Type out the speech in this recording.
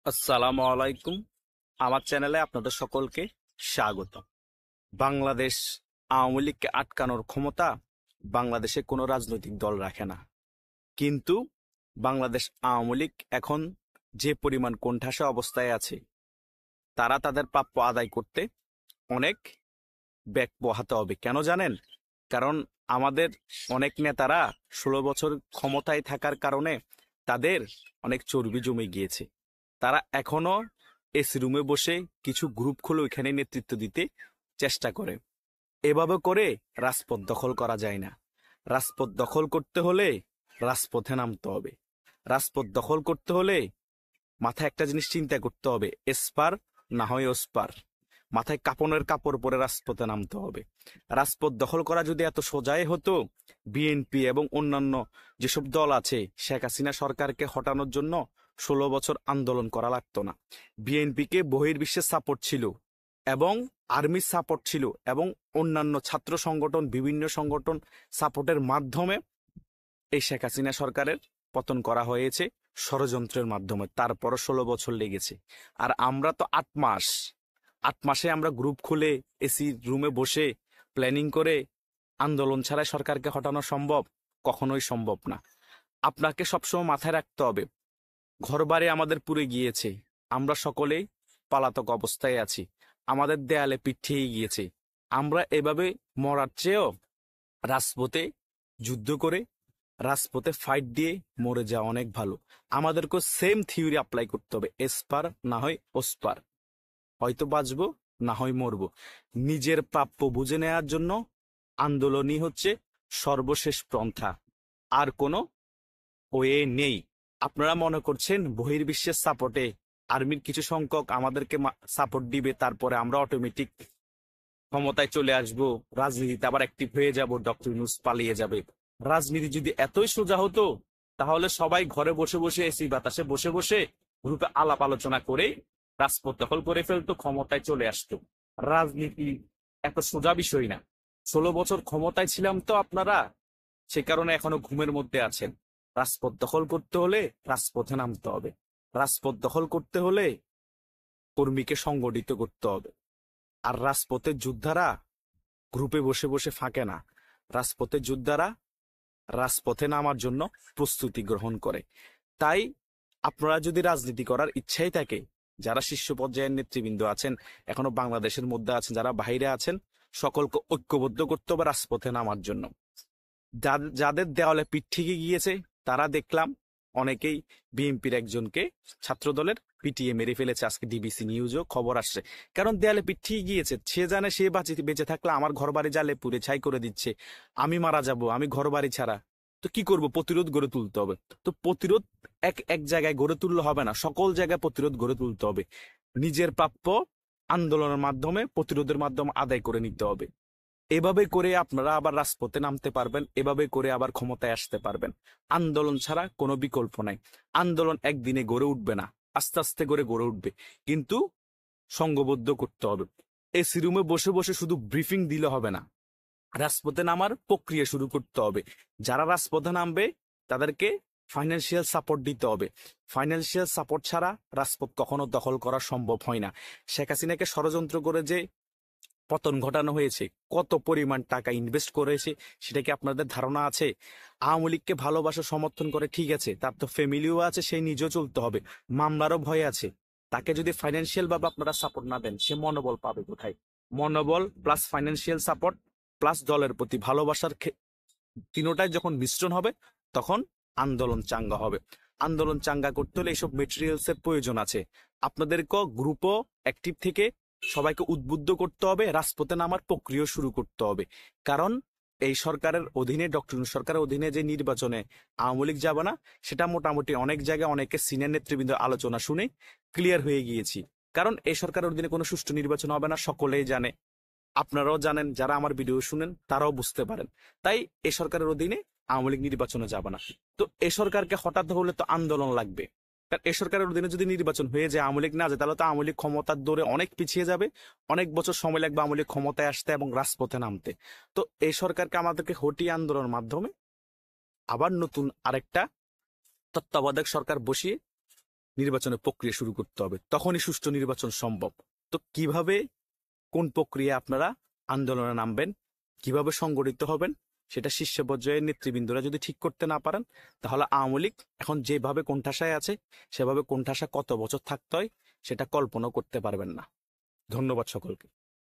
আসসালামু আলাইকুম। আমার চ্যানেলে আপনাদের সকলকে স্বাগত। বাংলাদেশ আওয়ামী লীগকে আটকানোর ক্ষমতা বাংলাদেশে কোনো রাজনৈতিক দল রাখে না, কিন্তু বাংলাদেশ আওয়ামী লীগ এখন যে পরিমাণ কোণঠাসা অবস্থায় আছে, তারা তাদের প্রাপ্য আদায় করতে অনেক ব্যাক পোহাতে হবে। কেন জানেন? কারণ আমাদের অনেক নেতারা 16 বছর ক্ষমতায় থাকার কারণে তাদের অনেক চর্বি জমে গিয়েছে। তারা এখনো এসি রুমে বসে কিছু গ্রুপ খুলে ওইখানে নেতৃত্ব দিতে চেষ্টা করে। এভাবে করে রাজপথ দখল করা যায় না। রাজপথ দখল করতে হলে রাজপথে নামতে হবে। রাজপথ দখল করতে হলে মাথায় একটা জিনিস চিন্তা করতে হবে, এসপার না হয় ওসপার। মাথায় কাপড়ের কাপড় পরে রাজপথে নামতে হবে। রাজপথ দখল করা যদি এত সোজাই হতো, বিএনপি এবং অন্যান্য যেসব দল আছে শেখ হাসিনা সরকারকে হটানোর জন্য 16 বছর আন্দোলন করা লাগতো না। বিএনপিকে বহির্বিশ্বের সাপোর্ট ছিল এবং আর্মির সাপোর্ট ছিল এবং অন্যান্য ছাত্র সংগঠন, বিভিন্ন সংগঠন সাপোর্টের মাধ্যমে এই শেখ হাসিনা সরকারের পতন করা হয়েছে ষড়যন্ত্রের মাধ্যমে। তারপরও 16 বছর লেগেছে। আর আমরা তো 8 মাসে আমরা গ্রুপ খুলে এসি রুমে বসে প্ল্যানিং করে আন্দোলন ছাড়াই সরকারকে হটানো সম্ভব? কখনোই সম্ভব না। আপনাকে সবসময় মাথায় রাখতে হবে, ঘরবাড়ি আমাদের পুড়ে গিয়েছে, আমরা সকলেই পলাতক অবস্থায় আছি, আমাদের দেয়ালে পিঠ ঠেকে গিয়েছে। আমরা এভাবে মরার চেয়েও রাজপথে যুদ্ধ করে, রাজপথে ফাইট দিয়ে মরে যাওয়া অনেক ভালো। আমাদেরকে সেম থিওরি অ্যাপ্লাই করতে হবে, এসপার না হয় ওসপার। হয়তো বাঁচবো, না হয় মরবো। নিজের প্রাপ্য বুঝে নেওয়ার জন্য আন্দোলনই হচ্ছে সর্বশেষ পন্থা, আর কোনো ওয়ে নেই। আপনারা মনে করছেন বহির্বিশ্বের সাপোর্টে আর্মির কিছু সংখ্যক আমাদেরকে সাপোর্ট দিবে, তারপরে আমরা অটোমেটিক ক্ষমতায় চলে আসব, রাজনীতিতে আবার অ্যাক্টিভ হয়ে যাব, ডক্টর ইউনূস পালিয়ে যাবে। রাজনীতি যদি এতই সোজা হতো, তাহলে সবাই ঘরে বসে বসে এসি বাতাসে বসে বসে গ্রুপে আলাপ আলোচনা করে রাজপথ দখল করে ফেলতো, ক্ষমতায় চলে আসতো। রাজনীতি এত সোজা বিষয় না। 16 বছর ক্ষমতায় ছিলাম তো আপনারা, সে কারণে এখনো ঘুমের মধ্যে আছেন। রাজপথ দখল করতে হলে রাজপথে নামতে হবে। রাজপথ দখল করতে হলে কর্মীকে সংগঠিত করতে হবে। আর রাজপথের যোদ্ধারা গ্রুপে বসে বসে ফাঁকে না। রাজপথের যোদ্ধারা রাজপথে নামার জন্য প্রস্তুতি গ্রহণ করে। তাই আপনারা যদি রাজনীতি করার ইচ্ছাই থাকে, যারা শীর্ষ পর্যায়ের নেতৃবৃন্দ আছেন, এখনো বাংলাদেশের মধ্যে আছেন, যারা বাইরে আছেন, সকলকে ঐক্যবদ্ধ করতে হবে রাজপথে নামার জন্য। যাদের দেওয়ালে পিঠ থেকে গিয়েছে, তারা দেখলাম অনেকেই বিএনপির একজনকে ছাত্রদলের পিটিয়ে মেরে ফেলেছে। আজকে ডিবিসি নিউজও খবর আসছে। কারণ দেয়ালে পিঠ থেকে গিয়েছে। সে জানে সে বেঁচে থাকলে আমার ঘর বাড়ি জ্বালে পুড়ে ছাই করে দিচ্ছে, আমি মারা যাব, আমি ঘর বাড়ি ছাড়া। তো কি করব? প্রতিরোধ গড়ে তুলতে হবে। তো প্রতিরোধ এক এক জায়গায় গড়ে তুললে হবে না, সকল জায়গায় প্রতিরোধ গড়ে তুলতে হবে। নিজের প্রাপ্য আন্দোলনের মাধ্যমে, প্রতিরোধের মাধ্যমে আদায় করে নিতে হবে। এভাবে করে আপনারা আবার রাজপথে নামতে পারবেন, এভাবে করে আবার ক্ষমতায় আসতে পারবেন। আন্দোলন ছাড়া কোনো বিকল্প নাই। আন্দোলন একদিনে গড়ে উঠবে না, আস্তে আস্তে করে গড়ে উঠবে, কিন্তু সংঘবদ্ধ করতে হবে। এসি রুমে বসে বসে শুধু ব্রিফিং দিলে হবে না, রাজপথে নামার প্রক্রিয়া শুরু করতে হবে। যারা রাজপথে নামবে তাদেরকে ফাইন্যান্সিয়াল সাপোর্ট দিতে হবে। ফাইন্যান্সিয়াল সাপোর্ট ছাড়া রাজপথ কখনো দখল করা সম্ভব হয় না। শেখ হাসিনাকে ষড়যন্ত্র করে যে পতন ঘটানো হয়েছে, কত পরিমাণ টাকা ইনভেস্ট করেছে সেটা কি আপনাদের ধারণা আছে? আওয়ামী লীগকে ভালোবাসা সমর্থন করে, ঠিক আছে, তার তো ফ্যামিলিও আছে, সেই নিজেও চলতে হবে, মামলারও ভয় আছে। তাকে যদি ফাইন্যান্সিয়াল ভাবে আপনারা সাপোর্ট না দেন, সে মনোবল পাবে কোথায়? মনোবল প্লাস ফাইন্যান্সিয়াল সাপোর্ট প্লাস দলের প্রতি ভালোবাসার তিনোটাই যখন মিশ্রণ হবে, তখন আন্দোলন চাঙ্গা হবে। আন্দোলন চাঙ্গা করতে হলে এইসব মেটেরিয়ালস এর প্রয়োজন আছে। আপনাদেরকে গ্রুপও অ্যাক্টিভ থেকে সবাইকে উদ্বুদ্ধ করতে হবে, রাজপথে নামার প্রক্রিয়া শুরু করতে হবে। কারণ এই সরকারের অধীনে, ডক্টর ইউনূস সরকারের অধীনে যে নির্বাচনে আওয়ামী লীগ যাবে না, সেটা মোটামুটি অনেক জায়গায় অনেকে সিনিয়র নেতৃবৃন্দ আলোচনা শুনে ক্লিয়ার হয়ে গিয়েছি। কারণ এই সরকারের অধীনে কোনো সুষ্ঠু নির্বাচন হবে না, সকলেই জানে। আপনারাও জানেন, যারা আমার ভিডিও শুনেন তারাও বুঝতে পারেন। তাই এই সরকারের অধীনে আওয়ামী লীগ নির্বাচনে যাবে না। তো এই সরকারকে হঠাৎ হলে তো আন্দোলন লাগবে। কারণ এই সরকারের অধীনে যদি নির্বাচন হয়ে যায়, আওয়ামী লীগ না যায়, তাহলে তো আওয়ামী লীগ ক্ষমতার দৌড়ে অনেক পিছিয়ে যাবে। অনেক বছর সময় লাগবে আওয়ামী লীগ ক্ষমতায় আসতে এবং রাজপথে নামতে। তো এই সরকারকে আমাদেরকে হটিয়ে আন্দোলনের মাধ্যমে আবার নতুন আরেকটা তত্ত্বাবধায়ক সরকার বসিয়ে নির্বাচনের প্রক্রিয়া শুরু করতে হবে, তখনই সুষ্ঠু নির্বাচন সম্ভব। তো কিভাবে, কোন প্রক্রিয়া আপনারা আন্দোলনে নামবেন, কিভাবে সংগঠিত হবেন, সেটা শীর্ষ পর্যায়ের নেতৃবৃন্দরা যদি ঠিক করতে না পারেন, তাহলে আওয়ামী লীগ এখন যেভাবে কোণঠাসায় আছে, সেভাবে কোণঠাসা কত বছর থাকতে হয় সেটা কল্পনা করতে পারবেন না। ধন্যবাদ সকলকে।